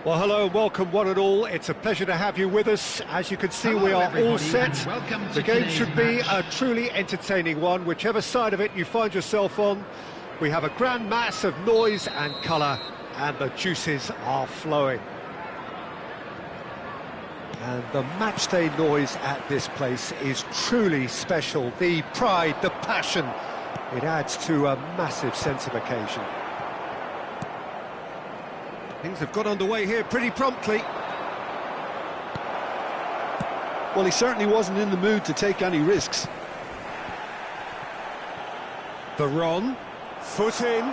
Well, hello and welcome one and all. It's a pleasure to have you with us. As you can see, we are all set. The game should be a truly entertaining one, whichever side of it you find yourself on. We have a grand mass of noise and colour, and the juices are flowing. And the matchday noise at this place is truly special. The pride, the passion, it adds to a massive sense of occasion. Things have got underway here pretty promptly. Well, he certainly wasn't in the mood to take any risks. The Ron, foot in.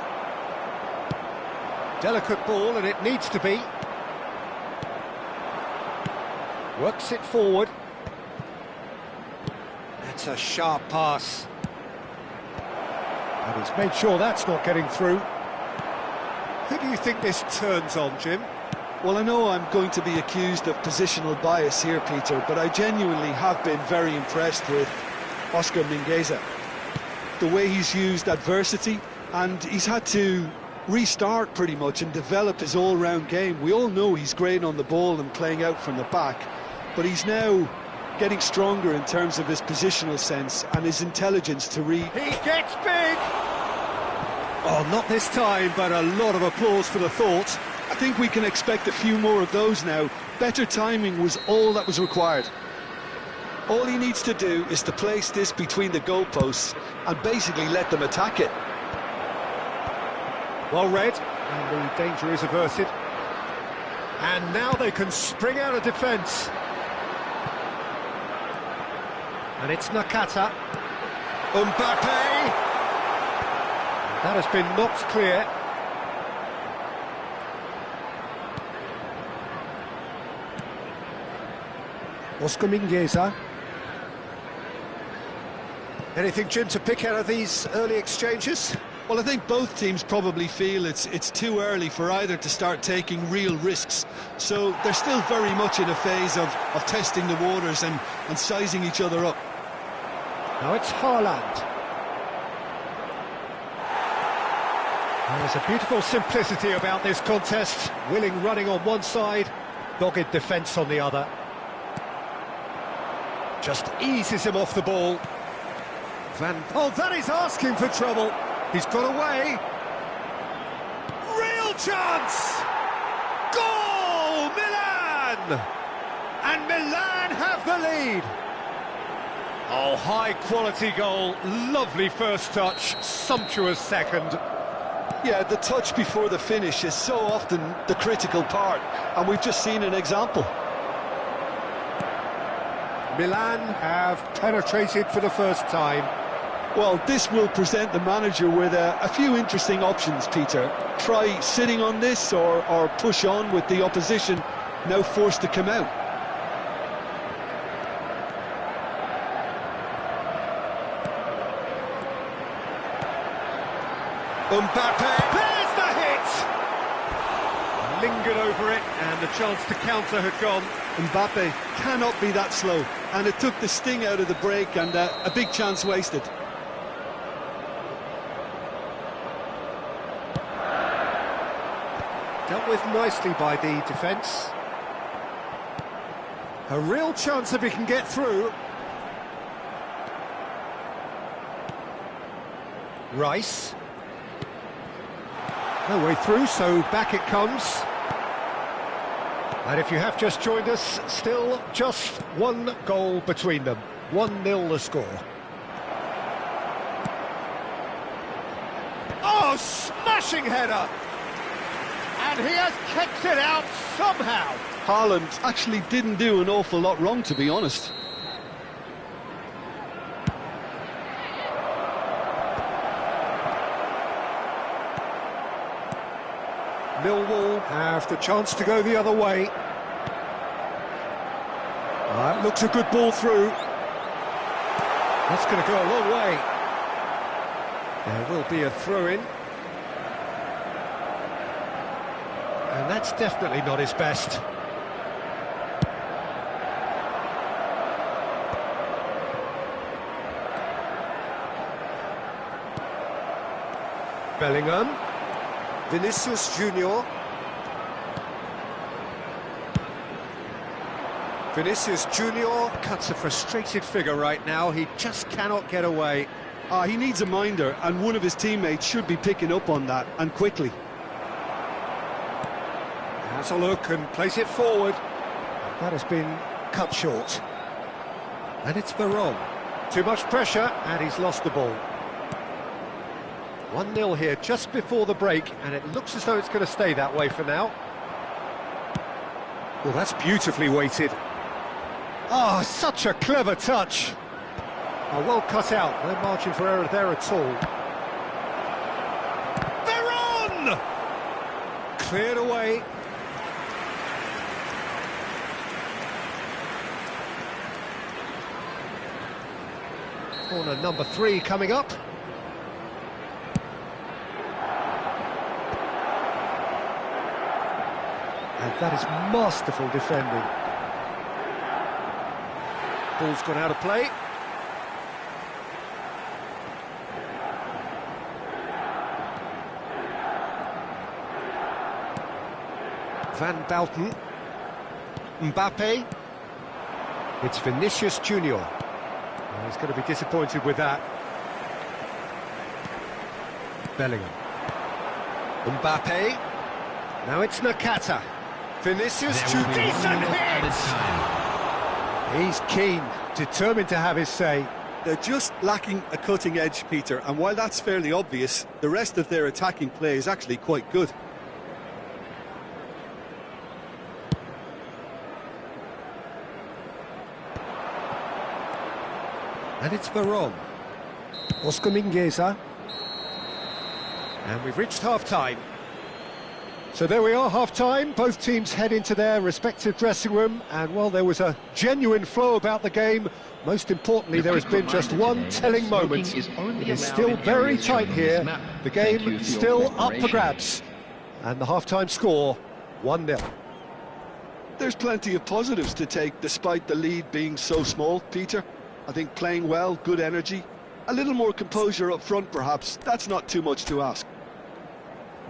Delicate ball, and it needs to be. Works it forward. That's a sharp pass. And he's made sure that's not getting through. Who do you think this turns on, Jim? Well, I know I'm going to be accused of positional bias here, Peter, but I genuinely have been very impressed with Oscar Mingueza. The way he's used adversity, and he's had to restart pretty much and develop his all-round game. We all know he's great on the ball and playing out from the back, but he's now getting stronger in terms of his positional sense and his intelligence to read. He gets big! Oh, not this time, but a lot of applause for the thought. I think we can expect a few more of those now. Better timing was all that was required. All he needs to do is to place this between the goalposts and basically let them attack it. Well read, and the danger is averted. And now they can spring out of defence. And it's Nakata. Mbappe! That has been knocked clear. Oscar Mingueza. Anything, Jim, to pick out of these early exchanges? Well, I think both teams probably feel it's too early for either to start taking real risks. So they're still very much in a phase of testing the waters and sizing each other up. Now it's Haaland. There's a beautiful simplicity about this contest. Willing running on one side, dogged defence on the other. Just eases him off the ball. Oh, that is asking for trouble. He's got away. Real chance! Goal! Milan! And Milan have the lead. Oh, high-quality goal. Lovely first touch, sumptuous second. Yeah, the touch before the finish is so often the critical part, and we've just seen an example. Milan have penetrated for the first time. Well, this will present the manager with a few interesting options, Peter. Try sitting on this or push on with the opposition now forced to come out. Mbappe, there's the hit! Lingered over it, and the chance to counter had gone. Mbappe cannot be that slow, and it took the sting out of the break, and a big chance wasted. Dealt with nicely by the defence. A real chance if he can get through. Rice. No way through, so back it comes. And if you have just joined us, still just one goal between them. 1-0 the score. Oh, smashing header! And he has kicked it out somehow. Haaland actually didn't do an awful lot wrong, to be honest. Millwall have the chance to go the other way. That looks a good ball through. That's going to go a long way. There will be a throw-in. And that's definitely not his best. Bellingham. Vinicius Junior. Vinicius Junior cuts a frustrated figure right now. He just cannot get away. He needs a minder, and one of his teammates should be picking up on that, and quickly. Has a look and plays it forward. That has been cut short. And it's Veron. Too much pressure, and he's lost the ball. 1-0 here just before the break, and it looks as though it's going to stay that way for now. Well, that's beautifully weighted. Oh, such a clever touch. Oh, well cut out. No margin for error there at all. Veron! Cleared away. Corner number 3 coming up. And that is masterful defending. Ball's gone out of play. Van Bouten. Mbappe. It's Vinicius Junior. Oh, he's going to be disappointed with that. Bellingham. Mbappe. Now it's Nakata. Vinicius Junior. Decent hit! He's keen, determined to have his say. They're just lacking a cutting edge, Peter, and while that's fairly obvious, the rest of their attacking play is actually quite good. And it's Veron. Oscar Mingueza. And we've reached half-time. So there we are, half-time. Both teams head into their respective dressing room. And, well, there was a genuine flow about the game. Most importantly, there has been just one telling moment. It is still very tight here. The game still up for grabs. And the half-time score, 1-0. There's plenty of positives to take, despite the lead being so small, Peter. I think playing well, good energy. A little more composure up front, perhaps. That's not too much to ask.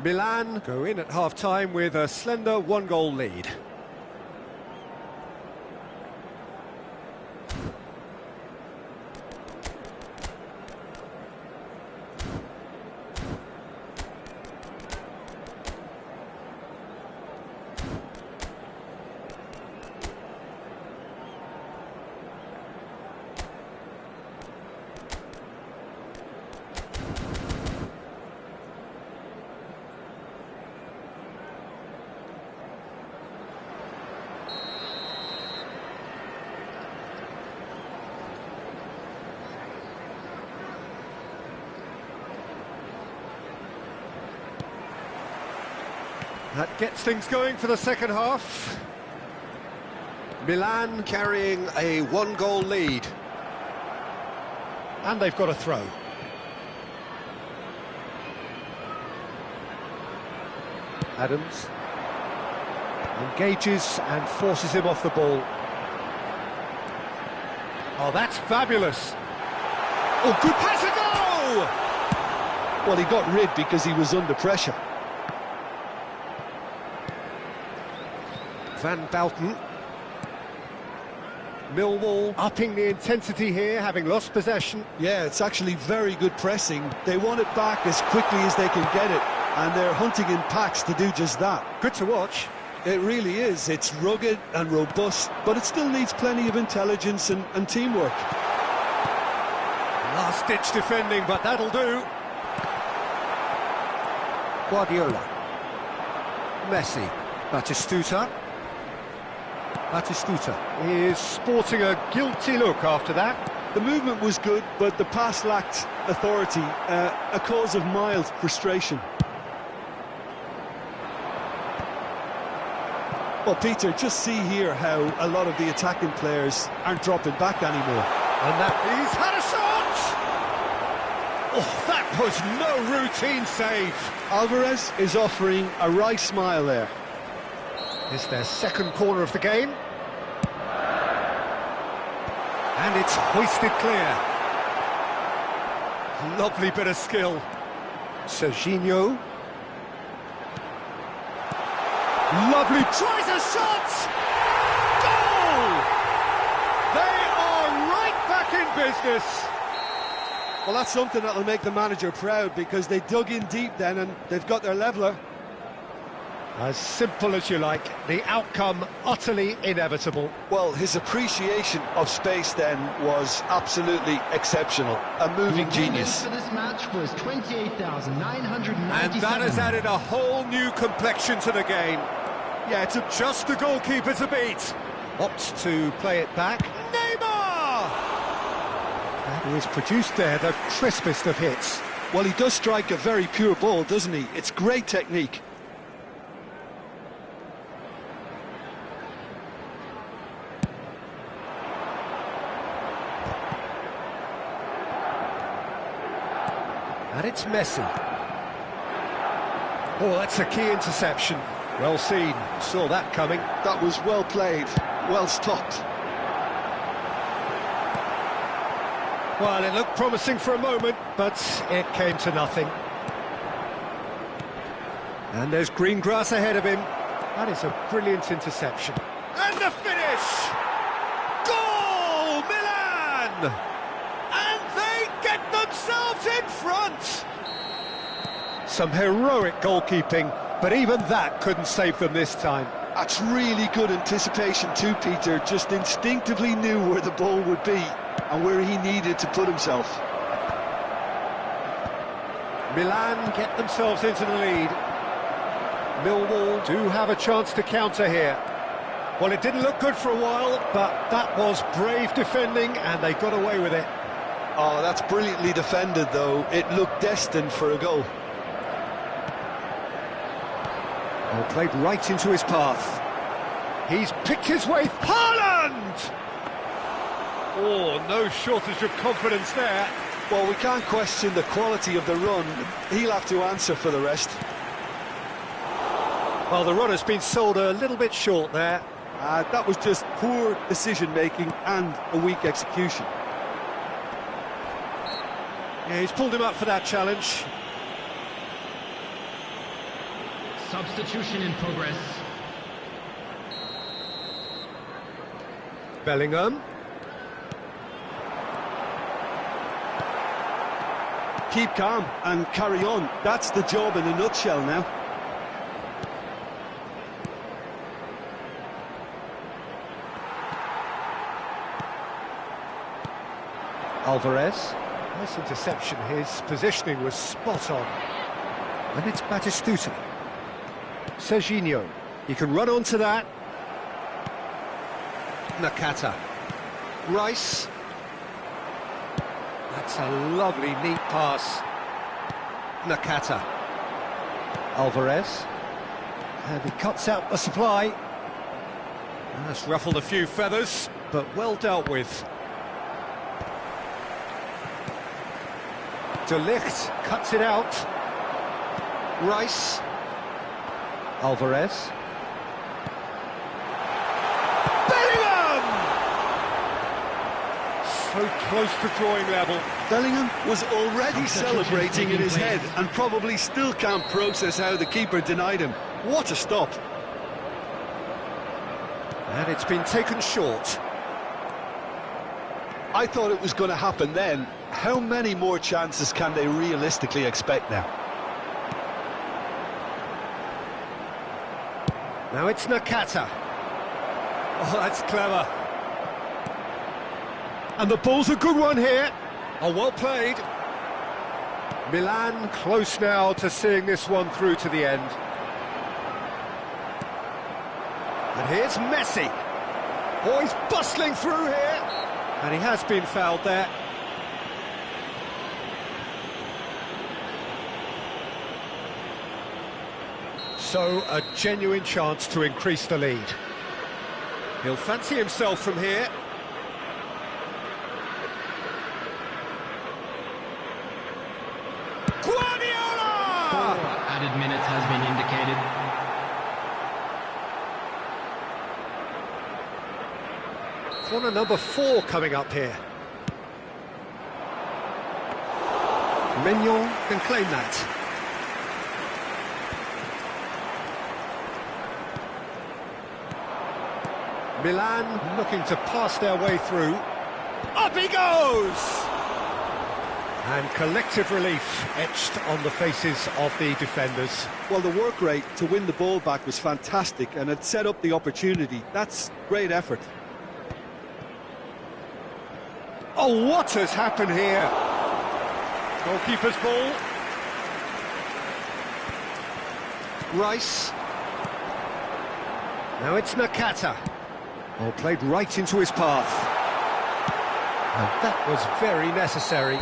Milan go in at half-time with a slender 1-goal lead. That gets things going for the second half. Milan carrying a 1-goal lead. And they've got a throw. Adams engages and forces him off the ball. Oh, that's fabulous. Oh, good pass and goal! Well, he got rid because he was under pressure. Van Bouten. Millwall upping the intensity here, having lost possession. Yeah, it's actually very good pressing. They want it back as quickly as they can get it, and they're hunting in packs to do just that. Good to watch. It really is. It's rugged and robust, but it still needs plenty of intelligence and teamwork. Last-ditch defending, but that'll do. Guardiola. Messi. Batistuta. Batistuta is sporting a guilty look after that. The movement was good, but the pass lacked authority, a cause of mild frustration. Well, Peter, just see here how a lot of the attacking players aren't dropping back anymore. And that he's had a shot! Oh, that was no routine save. Alvarez is offering a wry smile there. It's their second corner of the game. And it's hoisted clear. Lovely bit of skill. Serginho. Lovely, tries a shot! Goal! business. Well, that's something that'll make the manager proud, because they dug in deep then and they've got their leveller. As simple as you like, the outcome utterly inevitable. Well, his appreciation of space then was absolutely exceptional. A moving genius. For this match was 28,997. And that has added a whole new complexion to the game. Yeah, it took just the goalkeeper to beat. Opts to play it back. Neymar! And he has produced there the crispest of hits. Well, he does strike a very pure ball, doesn't he? It's great technique. And it's Messi. Oh, that's a key interception. Well seen. Saw that coming. That was well played, well stopped. Well, it looked promising for a moment, but it came to nothing. And there's green grass ahead of him. That is a brilliant interception. And the finish! Goal, Milan! And they get themselves in front! Some heroic goalkeeping, but even that couldn't save them this time. That's really good anticipation too, Peter. Just instinctively knew where the ball would be and where he needed to put himself. Milan get themselves into the lead. Millwall do have a chance to counter here. Well, it didn't look good for a while, but that was brave defending and they got away with it. Oh, that's brilliantly defended, though. It looked destined for a goal. Oh, played right into his path. He's picked his way. Haaland! Oh, no shortage of confidence there. Well, we can't question the quality of the run. He'll have to answer for the rest. Well, the run has been sold a little bit short there. That was just poor decision-making and a weak execution. Yeah, he's pulled him up for that challenge. Substitution in progress. Bellingham. Keep calm and carry on. That's the job in a nutshell now. Alvarez. Nice interception. His positioning was spot on. And it's Batistuta. Serginho. He can run onto that. Nakata. Rice. That's a lovely, neat pass. Nakata. Alvarez. And he cuts out the supply. That's ruffled a few feathers, but well dealt with. De Ligt cuts it out. Rice. Alvarez. Bellingham! So close to drawing level. Bellingham was already celebrating in his head and probably still can't process how the keeper denied him. What a stop. And it's been taken short. I thought it was going to happen then. How many more chances can they realistically expect now? Now it's Nakata. Oh, that's clever. And the ball's a good one here. Oh, well played. Milan close now to seeing this one through to the end. And here's Messi. Oh, he's bustling through here. And he has been fouled there. So, a genuine chance to increase the lead. He'll fancy himself from here. Guardiola! 4 added minutes has been indicated. Corner number 4 coming up here. Mignon can claim that. Milan looking to pass their way through. Up he goes! And collective relief etched on the faces of the defenders. Well, the work rate to win the ball back was fantastic, and it set up the opportunity. That's great effort. Oh, what has happened here? Goalkeeper's ball. Rice. Now it's Nakata. Oh, played right into his path. And that was very necessary.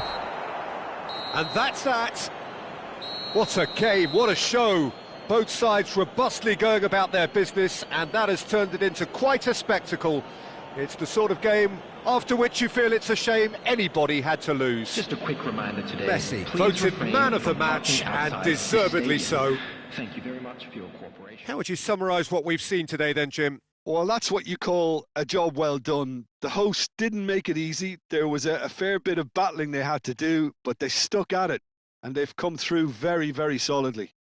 And that's that. What a game, what a show. Both sides robustly going about their business, and that has turned it into quite a spectacle. It's the sort of game after which you feel it's a shame anybody had to lose. Just a quick reminder today. Messi voted man of the match, and deservedly so. Thank you very much for your cooperation. How would you summarise what we've seen today then, Jim? Well, that's what you call a job well done. The hosts didn't make it easy. There was a fair bit of battling they had to do, but they stuck at it, and they've come through very, very solidly.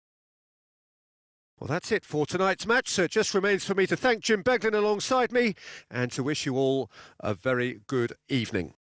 Well, that's it for tonight's match, so it just remains for me to thank Jim Beglin alongside me and to wish you all a very good evening.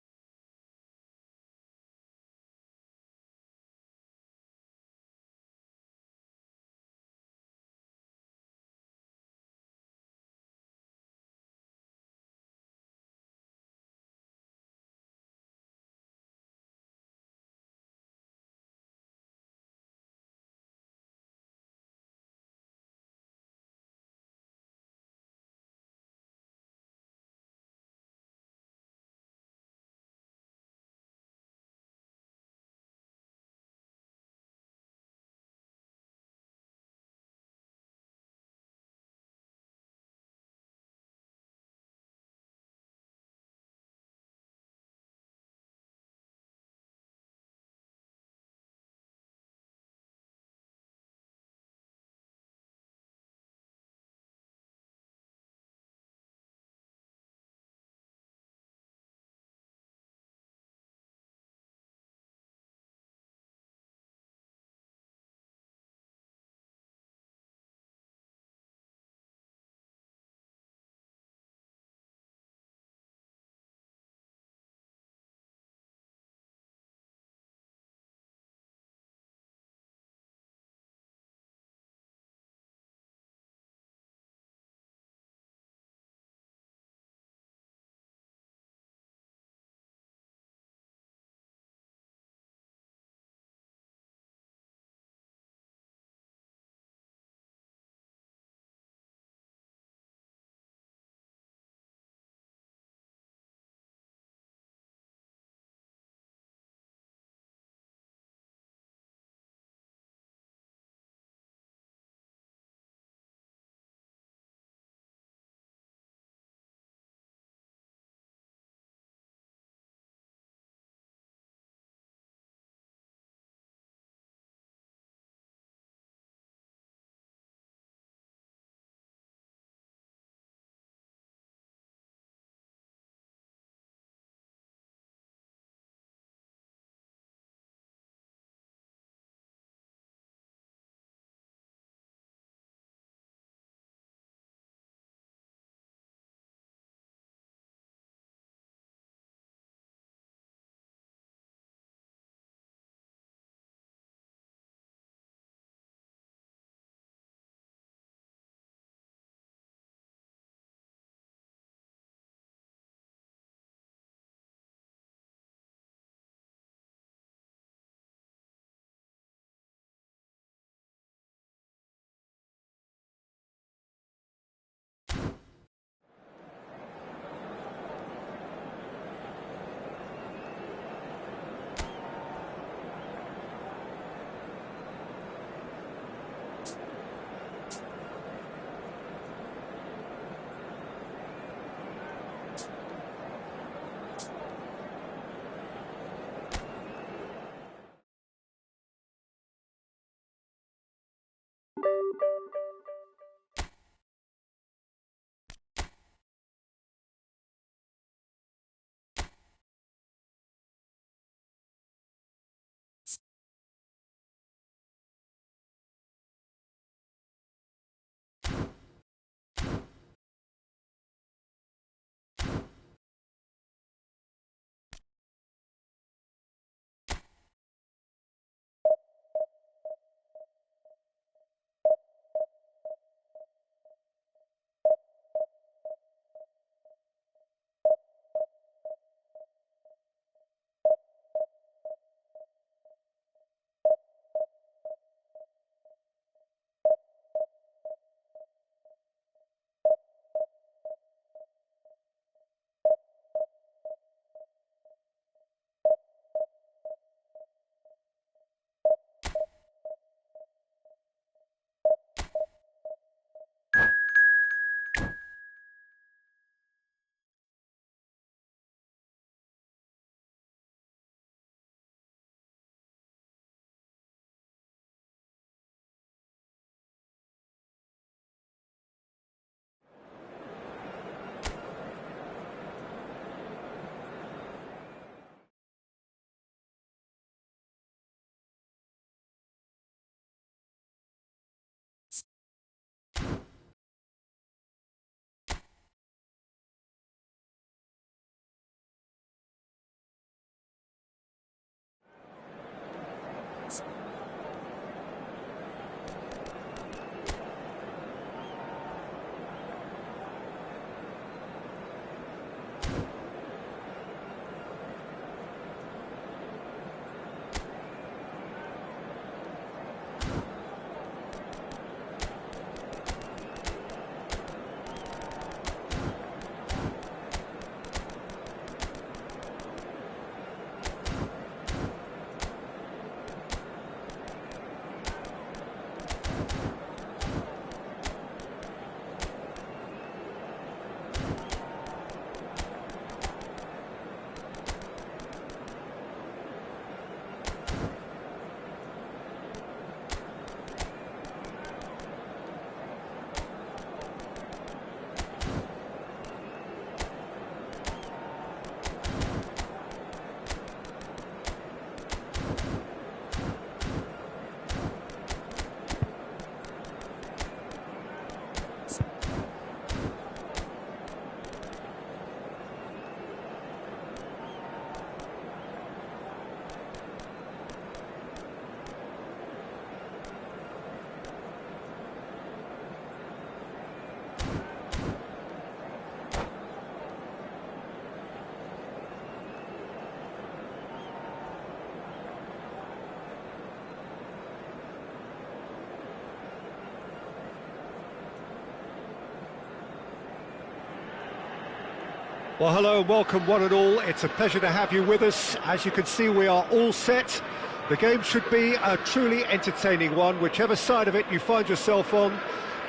Well, hello and welcome one and all. It's a pleasure to have you with us. As you can see, we are all set. The game should be a truly entertaining one, whichever side of it you find yourself on.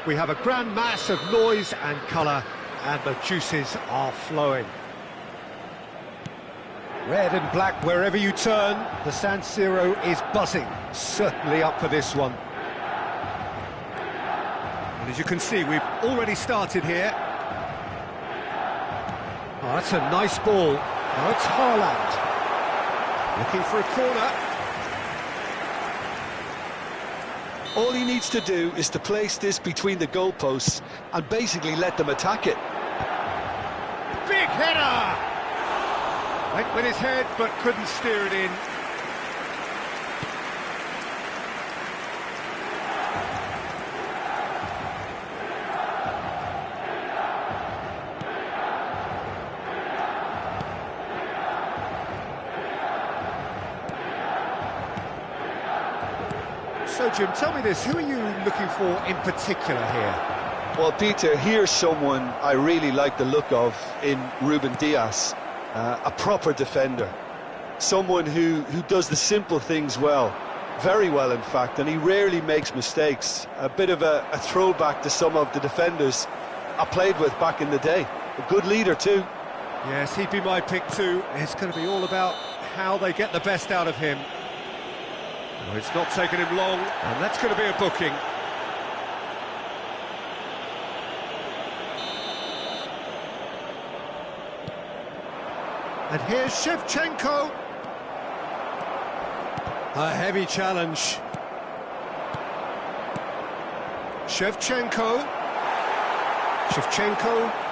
We have a grand mass of noise and colour, and the juices are flowing. Red and black wherever you turn, the San Siro is buzzing. Certainly up for this one. And as you can see, we've already started here. Oh, that's a nice ball. Now it's Haaland. Looking for a corner. All he needs to do is to place this between the goalposts and basically let them attack it. Big header! Went with his head, but couldn't steer it in. So, Jim, tell me this, who are you looking for in particular here? Well, Peter, here's someone I really like the look of in Ruben Dias, a proper defender. Someone who does the simple things well, very well in fact, and he rarely makes mistakes. A bit of a throwback to some of the defenders I played with back in the day. A good leader too. Yes, he'd be my pick too. It's going to be all about how they get the best out of him. Well, it's not taken him long, and that's going to be a booking. And here's Shevchenko. A heavy challenge. Shevchenko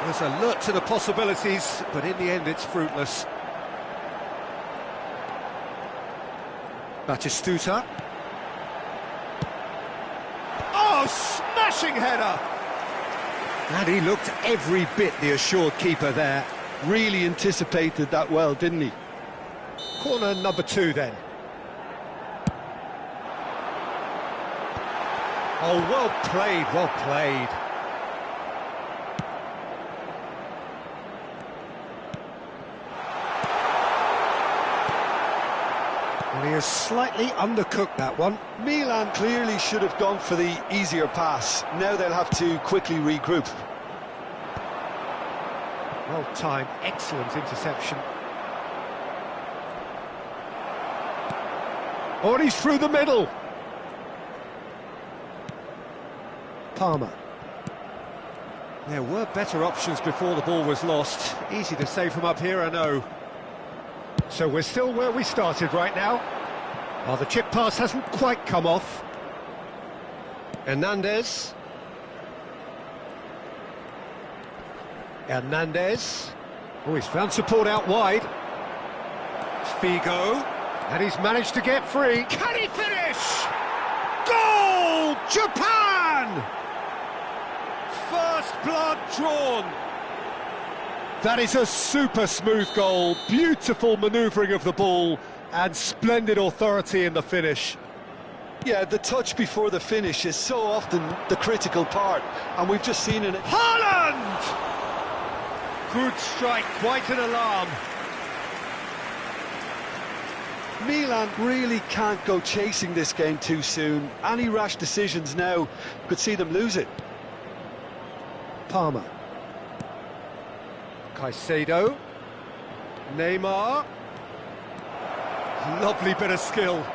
was alert to the possibilities, but in the end it's fruitless. Batistuta. Oh, smashing header! And he looked every bit the assured keeper there. Really anticipated that well, didn't he? Corner number 2 then. Oh, well played, well played. Well, he has slightly undercooked that one. Milan clearly should have gone for the easier pass. Now they'll have to quickly regroup. Well timed, excellent interception. Oh, and he's through the middle. Palmer. There were better options before the ball was lost. Easy to say from up here, I know. So we're still where we started right now. Oh, the chip pass hasn't quite come off. Hernandez. Oh, he's found support out wide. Figo. And he's managed to get free. Can he finish? Goal! Japan! First blood drawn. That is a super smooth goal. Beautiful manoeuvring of the ball and splendid authority in the finish. Yeah, the touch before the finish is so often the critical part, and we've just seen it. Haaland! Good strike, quite an alarm. Milan really can't go chasing this game too soon. Any rash decisions now could see them lose it. Palmer. Caicedo. Neymar. Lovely bit of skill.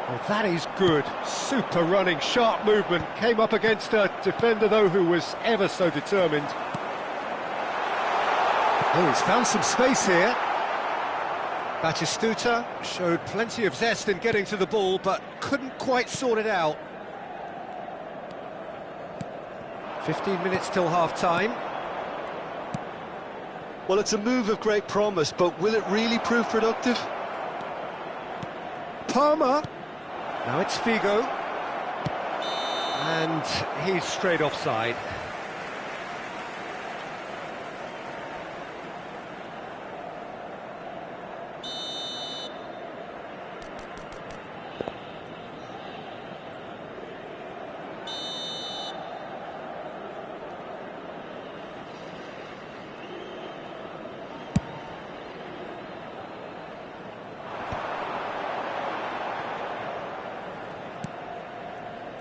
Well, that is good. Super running, sharp movement. Came up against a defender, though, who was ever so determined. Oh, he's found some space here. Batistuta showed plenty of zest in getting to the ball, but couldn't quite sort it out. 15 minutes till half-time. Well, it's a move of great promise, but will it really prove productive? Palmer. Now it's Figo. And he's straight offside.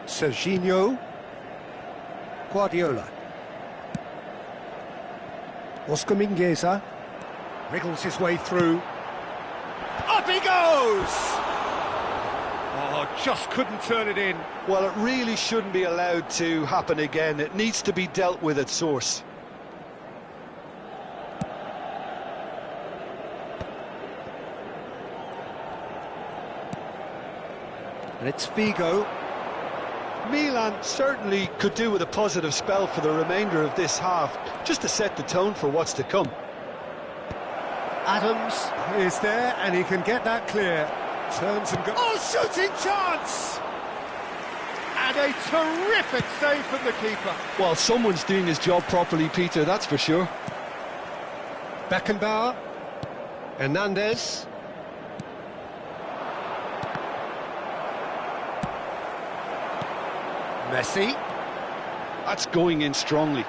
Serginho. Guardiola. Oscar Mingueza. Wriggles his way through. Up he goes! Oh, just couldn't turn it in. Well, it really shouldn't be allowed to happen again. It needs to be dealt with at source. And it's Figo. Milan certainly could do with a positive spell for the remainder of this half, just to set the tone for what's to come. Adams is there, and he can get that clear. Turns and goes. Oh, shooting chance! And a terrific save from the keeper. Well, someone's doing his job properly, Peter, that's for sure. Beckenbauer. Hernandez. Messi. That's going in strongly.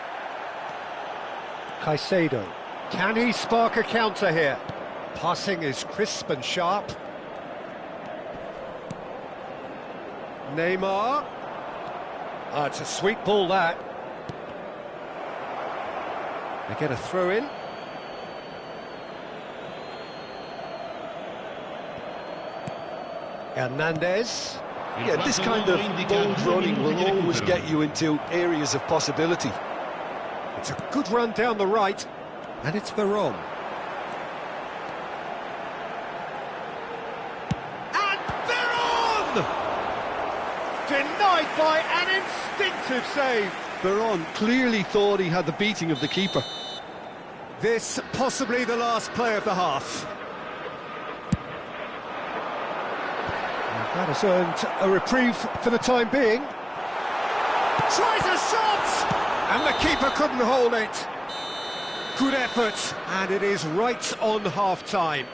Caicedo. Can he spark a counter here? Passing is crisp and sharp. Neymar. Oh, it's a sweet ball, that. They get a throw in. Hernandez. Yeah, this kind of bold running will always get you into areas of possibility. It's a good run down the right, and it's Veron. And Veron! Denied by an instinctive save. Veron clearly thought he had the beating of the keeper. This possibly the last play of the half. That has earned a reprieve for the time being. Tries a shot! And the keeper couldn't hold it. Good effort, and it is right on half-time.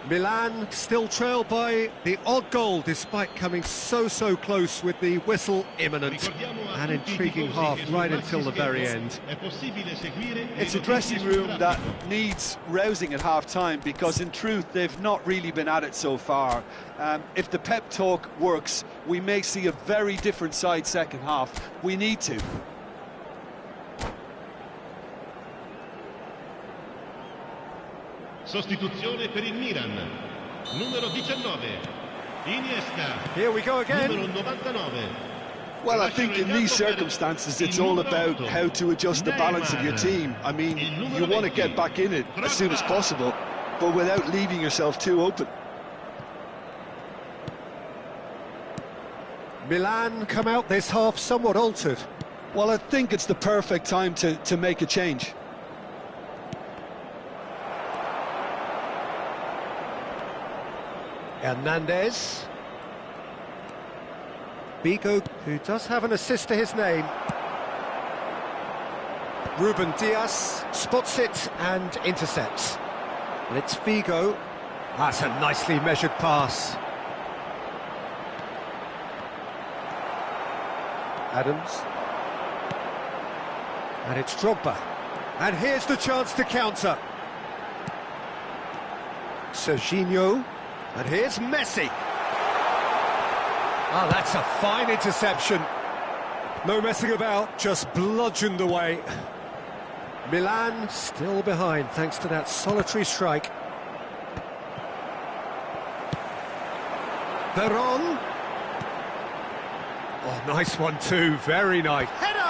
Milan still trailed by the odd goal, despite coming so close with the whistle imminent. An intriguing half right until the very end. It's a dressing room that needs rousing at half-time, because in truth they've not really been at it so far. If the pep talk works, we may see a very different side second half. We need to. Sostituzione per il Milan, numero 19, Iniesta. Here we go again. Numero 99. Well, I think in these circumstances it's all about how to adjust the balance of your team. I mean, you want to get back in it as soon as possible, but without leaving yourself too open. Milan come out this half somewhat altered. Well, I think it's the perfect time to make a change. Hernandez. Figo, who does have an assist to his name. Ruben Diaz spots it and intercepts. And it's Figo. That's a nicely measured pass. Adams. And it's Drogba. And here's the chance to counter. Serginho. And here's Messi. Oh, that's a fine interception. No messing about, just bludgeoned away. Milan still behind thanks to that solitary strike. Veron. Oh, nice one too, very nice. Header!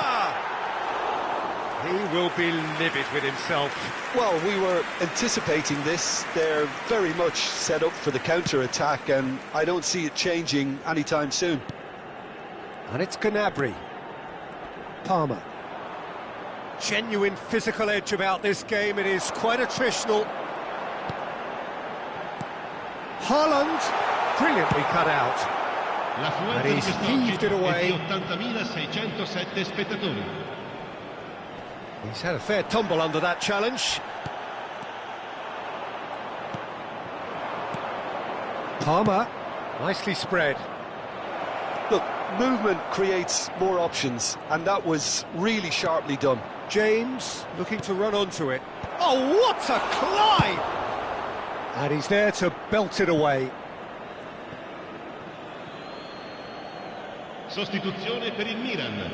He will be livid with himself. Well, we were anticipating this. They're very much set up for the counter-attack, and I don't see it changing anytime soon. And it's Gnabry. Palmer. Genuine physical edge about this game. It is quite attritional. Haaland, brilliantly cut out. And he's heaved it away. He's had a fair tumble under that challenge. Palmer, nicely spread. Look, movement creates more options, and that was really sharply done. James looking to run onto it. Oh, what a climb! And he's there to belt it away. Sostituzione per il Milan.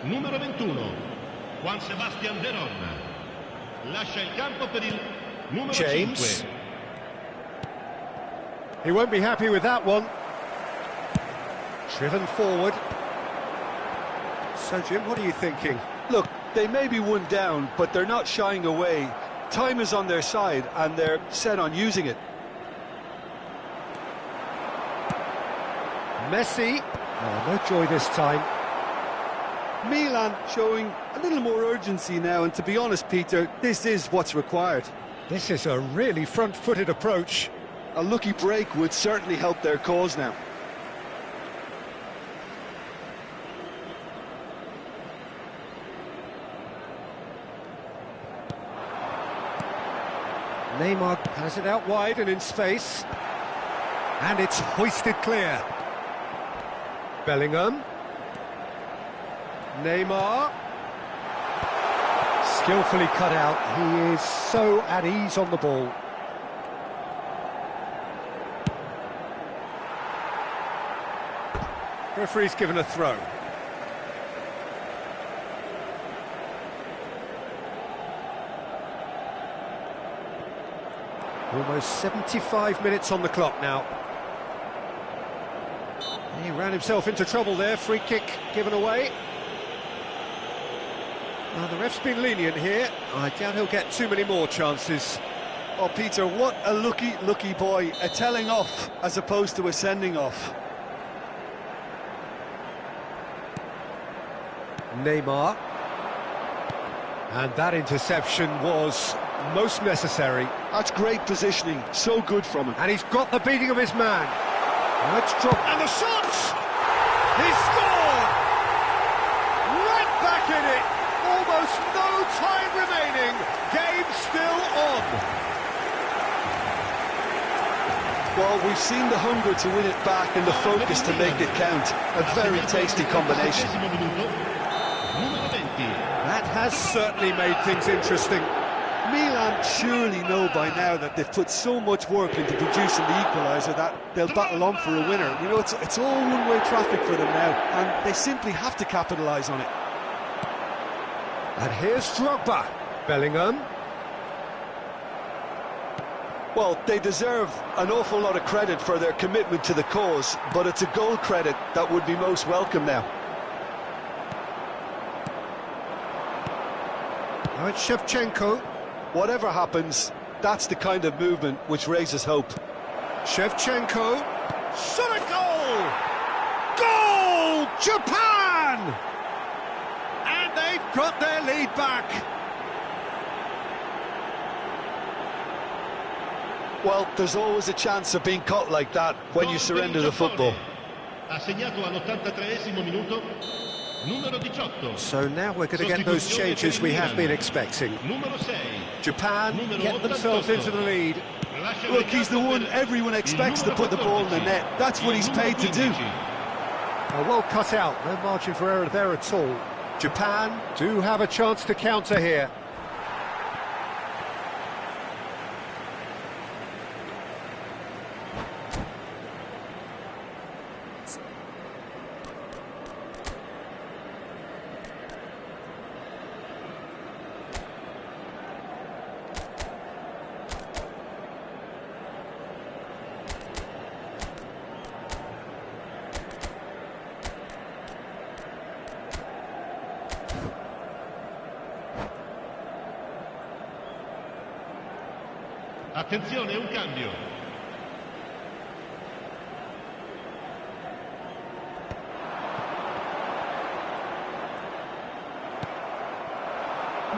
Numero 21, Juan Sebastian Veron. Lascia il campo per il numero James. 5. He won't be happy with that one. Driven forward. So, Jim, what are you thinking? Look, they may be one down, but they're not shying away. Time is on their side, and they're set on using it. Messi. Oh, no joy this time. Milan showing a little more urgency now, and to be honest, Peter, this is what's required. This is a really front-footed approach. A lucky break would certainly help their cause now. Neymar has it out wide and in space. And it's hoisted clear. Bellingham. Neymar. Skillfully cut out. He is so at ease on the ball. Referee's given a throw. Almost 75 minutes on the clock now. He ran himself into trouble there. Free kick given away. Well, the ref's been lenient here. I doubt he'll get too many more chances. Oh, Peter, what a lucky boy. A telling off as opposed to a sending off. Neymar. And that interception was most necessary. That's great positioning, so good from him. And he's got the beating of his man. Let's drop. And the shot! He scored! Right back in it! Almost no time remaining. Game still on. Well, we've seen the hunger to win it back and the focus to make it count. A very tasty combination. That has certainly made things interesting. Milan surely know by now that they've put so much work into producing the equaliser that they'll battle on for a winner. You know, it's all one-way traffic for them now, and they simply have to capitalise on it. And here's Drogba. Bellingham. Well, they deserve an awful lot of credit for their commitment to the cause, but it's a goal credit that would be most welcome now. Now it's Shevchenko. Whatever happens, that's the kind of movement which raises hope. Shevchenko. Shot a goal! Goal! Japan! And they've got their lead back. Well, there's always a chance of being caught like that when you surrender the football. Ha segnato all'83esimo minuto. Numero 18. So now we're going to get those changes we have been expecting. Numero 6. Japan get themselves into the lead. Look, he's the one everyone expects to put the ball in the net. That's what he's paid to do. Well cut out, no margin for error there at all. Japan do have a chance to counter here. Attenzione, un cambio.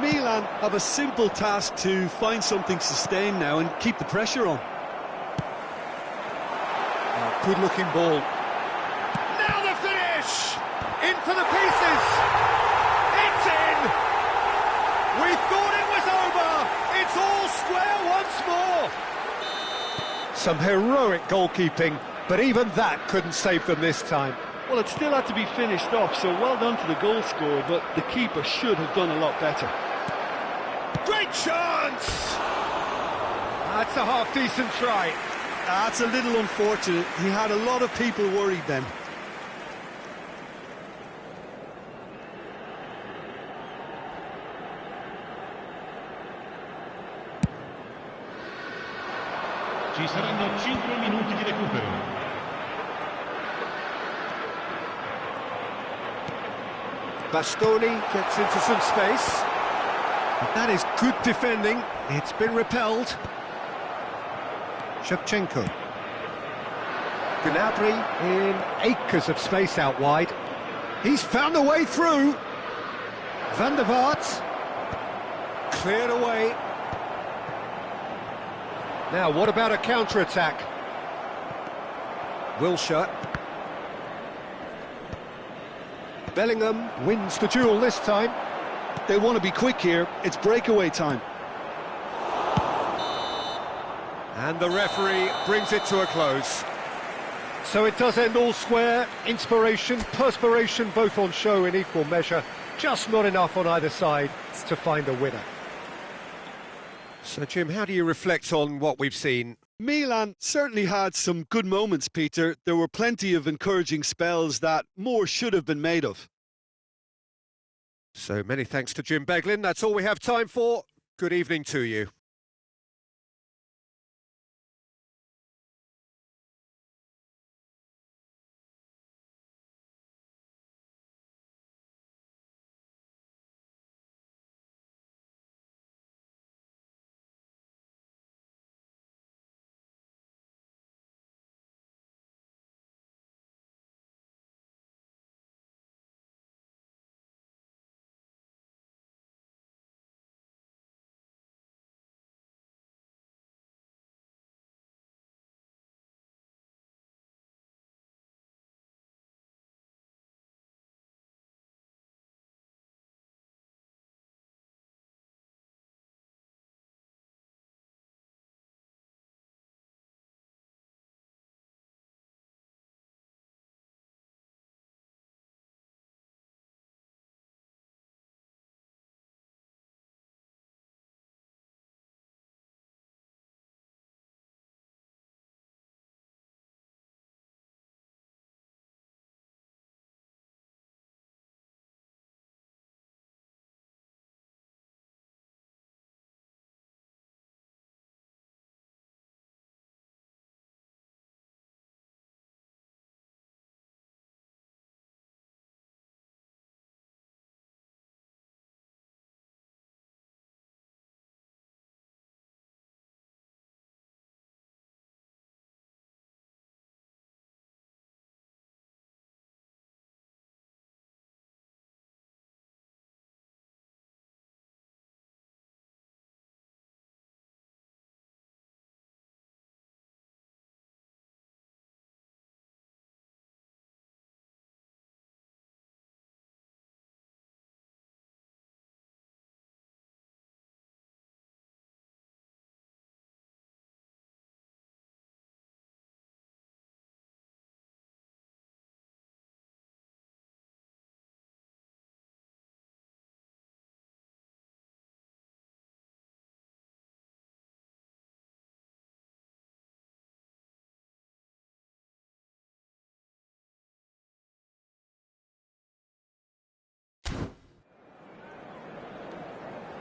Milan have a simple task to find something sustained now and keep the pressure on. Good looking ball. Now the finish! In for the pieces! It's in! We thought it was over! It's all square once more! Some heroic goalkeeping, but even that couldn't save them this time. Well, it still had to be finished off, so well done to the goal scorer, but the keeper should have done a lot better. Great chance! That's a half-decent try. That's a little unfortunate. He had a lot of people worried then. Ci saranno 5 minuti di recupero. Bastoni gets into some space. That is good defending. It's been repelled. Shevchenko. Gnabry in acres of space out wide. He's found a way through. Van der Vaart. Cleared away. Now, what about a counter-attack? Wilshere. Bellingham wins the duel this time. They want to be quick here. It's breakaway time. And the referee brings it to a close. So it does end all square. Inspiration, perspiration, both on show in equal measure. Just not enough on either side to find a winner. So, Jim, how do you reflect on what we've seen? Milan certainly had some good moments, Peter. There were plenty of encouraging spells that more should have been made of. So many thanks to Jim Beglin. That's all we have time for. Good evening to you.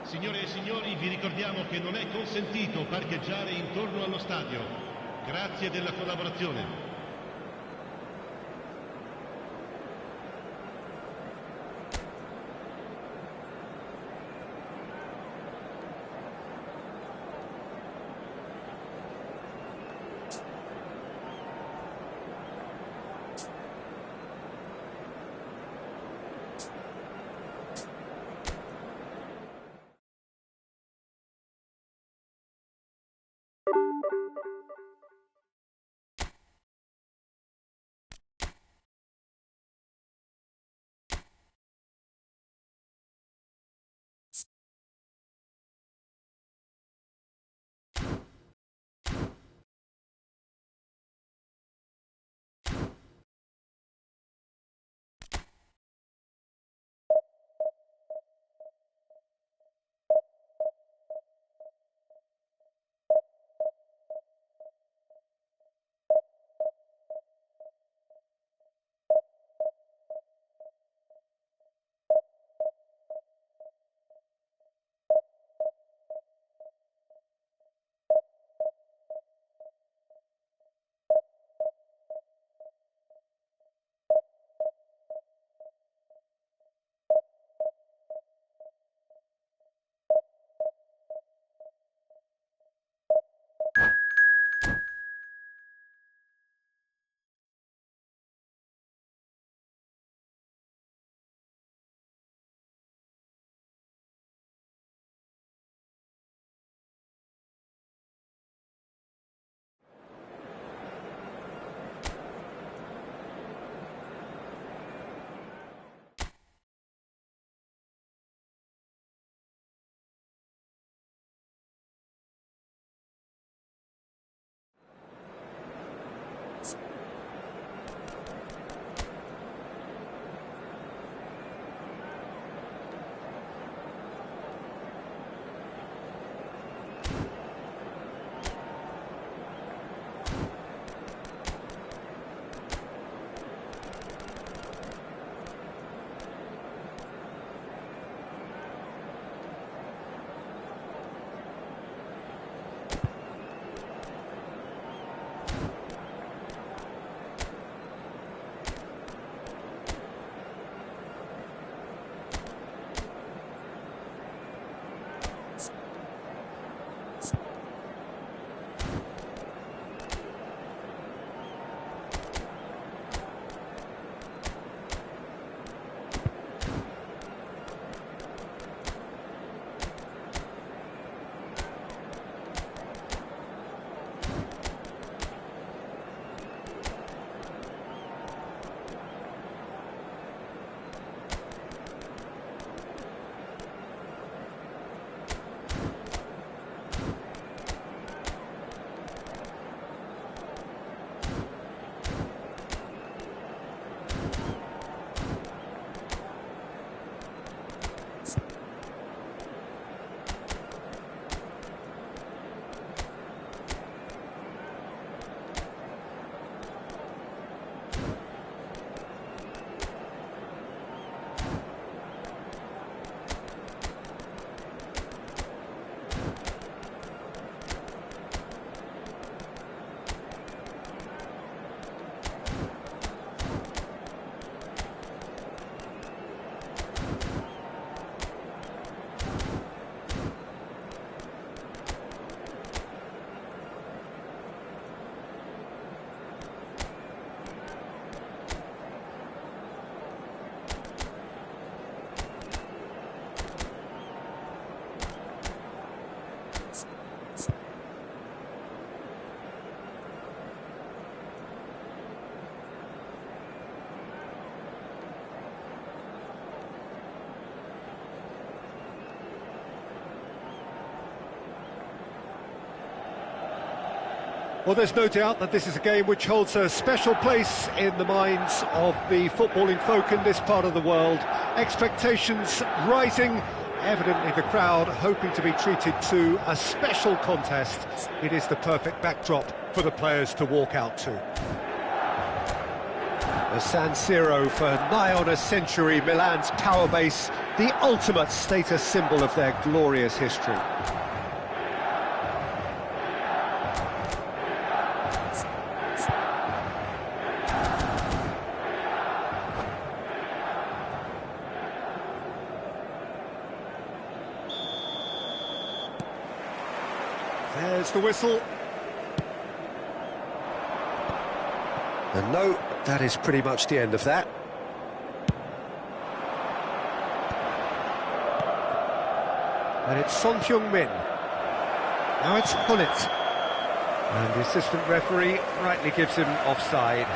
Signore e signori, vi ricordiamo che non è consentito parcheggiare intorno allo stadio. Grazie della collaborazione. Well, there's no doubt that this is a game which holds a special place in the minds of the footballing folk in this part of the world. Expectations rising, evidently the crowd hoping to be treated to a special contest. It is the perfect backdrop for the players to walk out to. The San Siro for nigh on a century, Milan's power base, the ultimate status symbol of their glorious history. There's the whistle. And no, that is pretty much the end of that. And it's Son Heung-min. Now it's Hullet. And the assistant referee rightly gives him offside.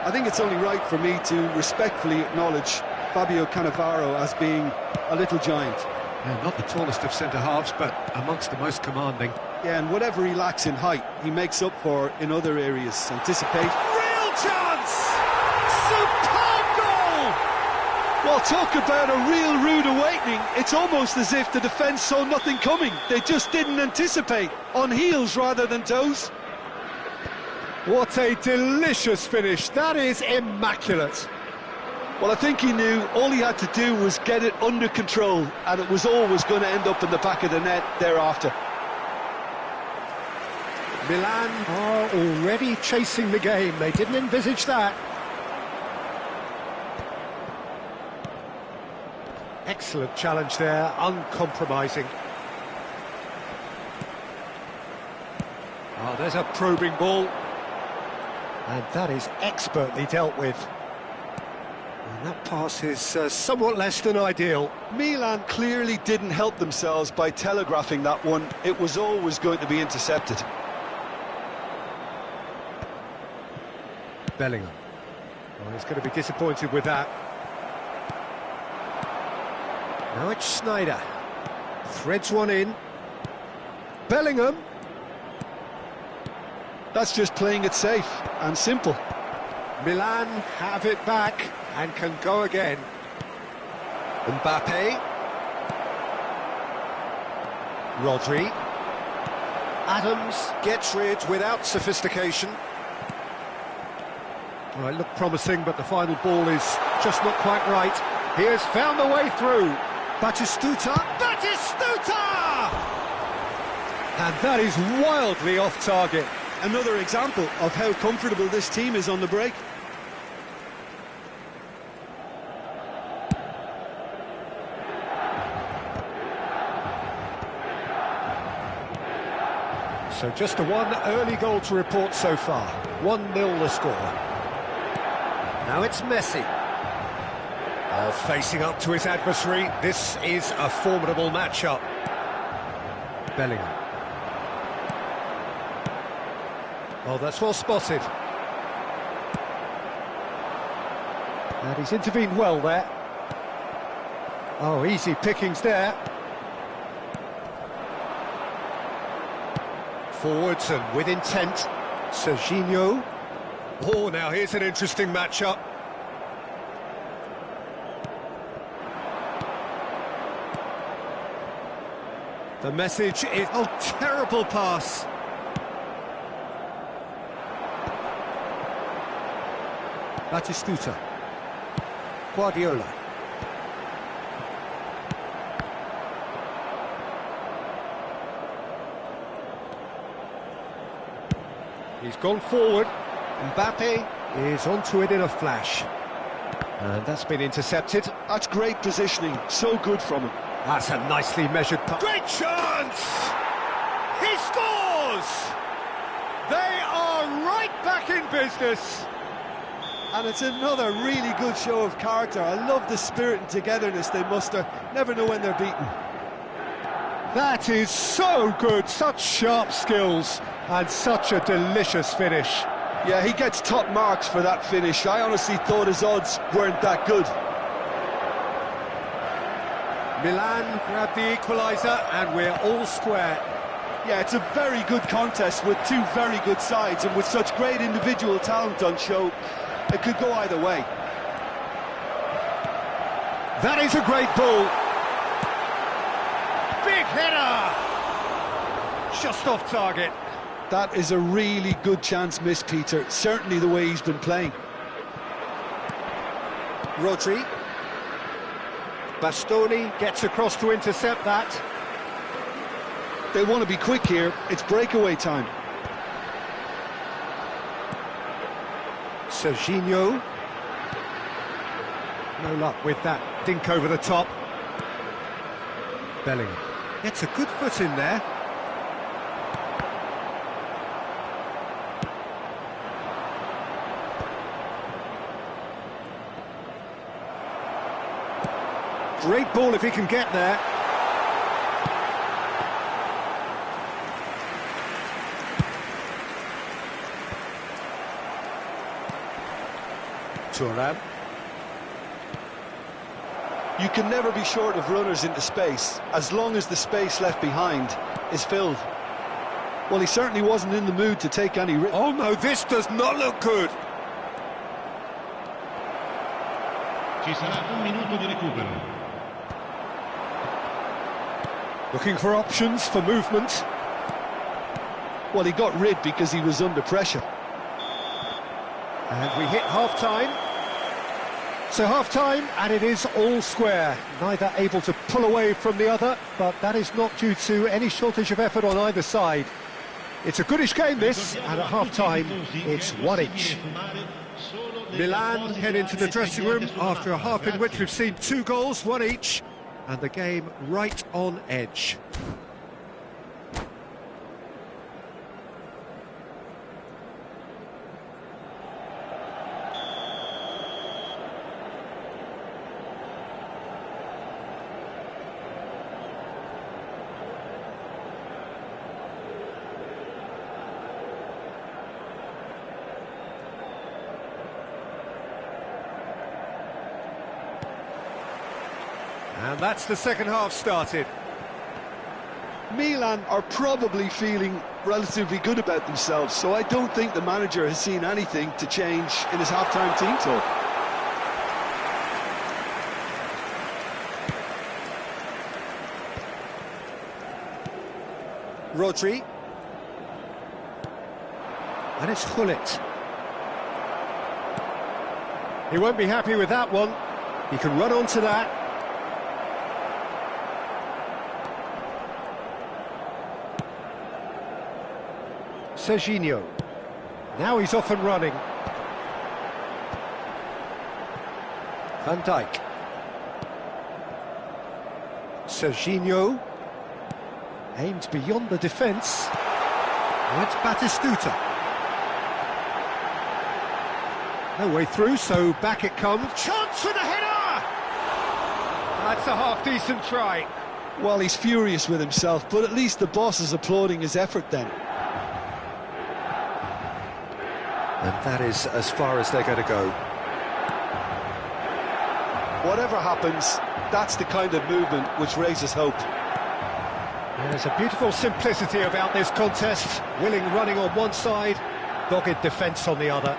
I think it's only right for me to respectfully acknowledge Fabio Cannavaro as being a little giant. Yeah, not the tallest of centre-halves, but amongst the most commanding. Yeah, and whatever he lacks in height, he makes up for in other areas. Anticipate. Real chance! Superb goal! Well, talk about a real rude awakening. It's almost as if the defence saw nothing coming. They just didn't anticipate. On heels rather than toes. What a delicious finish. That is immaculate. Well, I think he knew all he had to do was get it under control, and it was always going to end up in the back of the net thereafter. Milan are already chasing the game. They didn't envisage that. Excellent challenge there, uncompromising. Oh, there's a probing ball. And that is expertly dealt with. And that pass is somewhat less than ideal. Milan clearly didn't help themselves by telegraphing that one. It was always going to be intercepted. Bellingham. Well, he's going to be disappointed with that. Now it's Sneijder. Threads one in. Bellingham. That's just playing it safe and simple. Milan have it back and can go again. Mbappe. Rodri. Adams gets rid without sophistication. Well, it looked promising, but the final ball is just not quite right. He has found the way through. Batistuta. Batistuta! And that is wildly off target. Another example of how comfortable this team is on the break. So just the one early goal to report so far. 1-0 the score. Now it's Messi. Facing up to his adversary. This is a formidable matchup. Bellingham. Oh, that's well spotted. And he's intervened well there. Oh, easy pickings there. Forwards and with intent. Serginho. Oh, now here's an interesting matchup. The message is... Oh, terrible pass. Batistuta. Guardiola. He's gone forward. Mbappe is onto it in a flash. And that's been intercepted. That's great positioning. So good from him. That's a nicely measured pass. Great chance! He scores! They are right back in business. And it's another really good show of character. I love the spirit and togetherness they muster. Never know when they're beaten. That is so good. Such sharp skills and such a delicious finish. Yeah, he gets top marks for that finish. I honestly thought his odds weren't that good. Milan grab the equaliser, and we're all square. Yeah, it's a very good contest with two very good sides, and with such great individual talent on show, it could go either way. That is a great ball. Big header! Just off target. That is a really good chance missed, Peter. Certainly the way he's been playing. Rodri. Bastoni gets across to intercept that. They want to be quick here. It's breakaway time. Serginho. No luck with that dink over the top. Bellingham gets a good foot in there. Great ball if he can get there. Thuram. You can never be short of runners into space, as long as the space left behind is filled. Well, he certainly wasn't in the mood to take any risk. Oh no, this does not look good. Ci sarà un minuto di recupero. Looking for options for movement. Well, he got rid because he was under pressure. And we hit half-time. So half-time, and it is all square. Neither able to pull away from the other, but that is not due to any shortage of effort on either side. It's a goodish game, this, and at half-time, it's one each. Milan head into the dressing room after a half in which we've seen 2 goals, one each, and the game right on edge. And that's the second half started. Milan are probably feeling relatively good about themselves, so I don't think the manager has seen anything to change in his half-time team talk. Rodri. And it's Gullit. He won't be happy with that one. He can run onto that. Serginho. Now he's off and running. Van Dijk. Serginho. Aimed beyond the defence. Now it's Batistuta. No way through, so back it comes. Chance for the header! That's a half-decent try. Well, he's furious with himself, but at least the boss is applauding his effort then. And that is as far as they're going to go. Whatever happens, that's the kind of movement which raises hope. There's a beautiful simplicity about this contest. Willing running on one side, dogged defence on the other.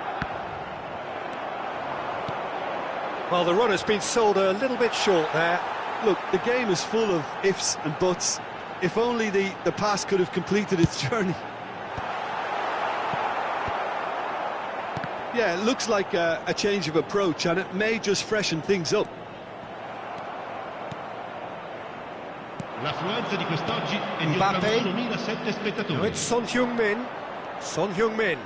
Well, the runner's been sold a little bit short there. Look, the game is full of ifs and buts. If only the pass could have completed its journey. Yeah, it looks like a change of approach, and it may just freshen things up. L'affluenza di quest'oggi è di Mbappé. 81.007 spettatori. Now it's Son Heung-min. Son Heung-min.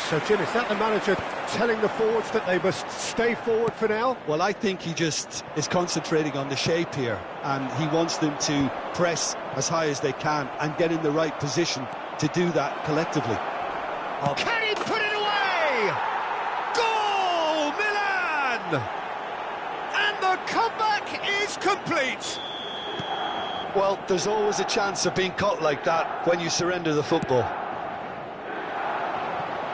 So, Jim, is that the manager telling the forwards that they must stay forward for now? Well, I think he just is concentrating on the shape here, and he wants them to press as high as they can and get in the right position to do that collectively. Oh. Can he put it away? Goal, Milan! And the comeback is complete. Well, there's always a chance of being caught like that when you surrender the football.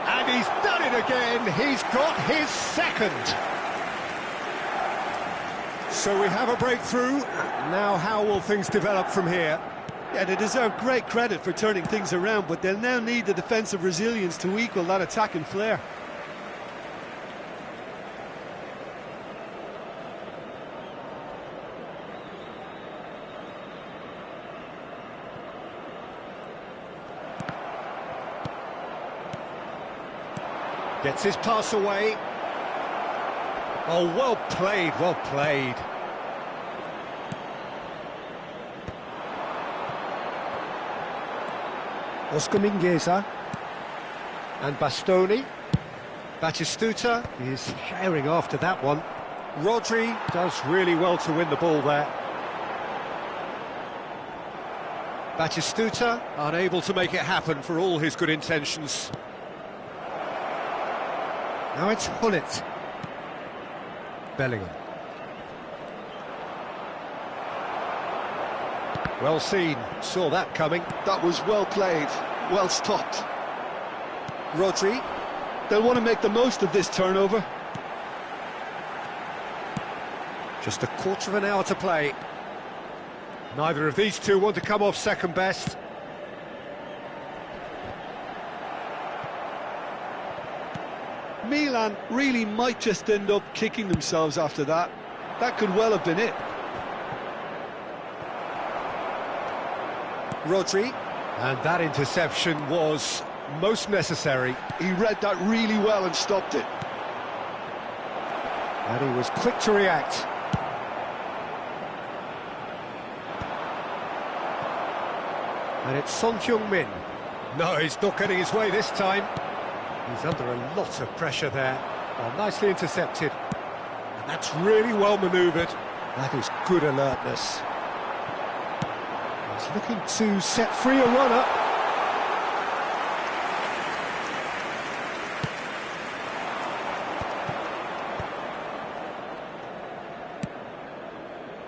And he's done it again. He's got his second. So we have a breakthrough. Now how will things develop from here? Yeah, they deserve great credit for turning things around, but they'll now need the defensive resilience to equal that attacking flair. Gets his pass away. Oh, well played, well played. Oscar Mingueza. And Bastoni. Batistuta is herring after that one. Rodri does really well to win the ball there. Batistuta unable to make it happen for all his good intentions. Now it's Hullet. Bellingham. Well seen, saw that coming. That was well played, well stopped. Rodri. They'll want to make the most of this turnover. Just a quarter of an hour to play. Neither of these two want to come off second best. Milan really might just end up kicking themselves after that. That could well have been it. Rodri, and that interception was most necessary. He read that really well and stopped it. And he was quick to react. And it's Son Heung-min. No, he's not getting his way this time. He's under a lot of pressure there. Well, nicely intercepted. And that's really well manoeuvred. That is good alertness. He's looking to set free a runner.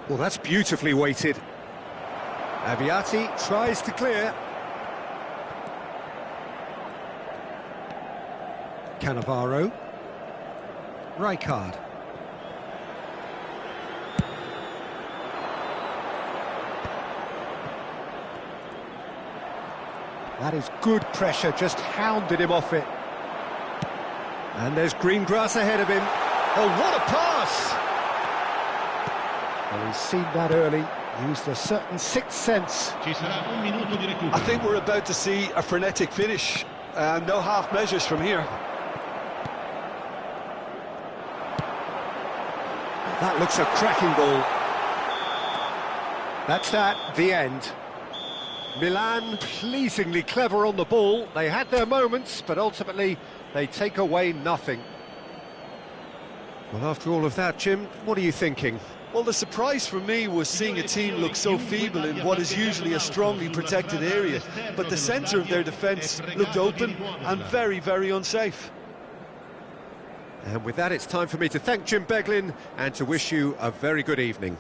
Well, that's beautifully weighted. Abiati tries to clear. Cannavaro. Rijkaard. That is good pressure, just hounded him off it. And there's green grass ahead of him. Oh, what a pass! Well, he's seen that early, used a certain sixth sense. I think we're about to see a frenetic finish. No half measures from here. That looks a cracking ball. That's the end. Milan pleasingly clever on the ball. They had their moments, but ultimately they take away nothing. Well, after all of that, Jim, what are you thinking? Well, the surprise for me was seeing a team look so feeble in what is usually a strongly protected area. But the centre of their defence looked open and very, very unsafe. And with that, it's time for me to thank Jim Beglin and to wish you a very good evening.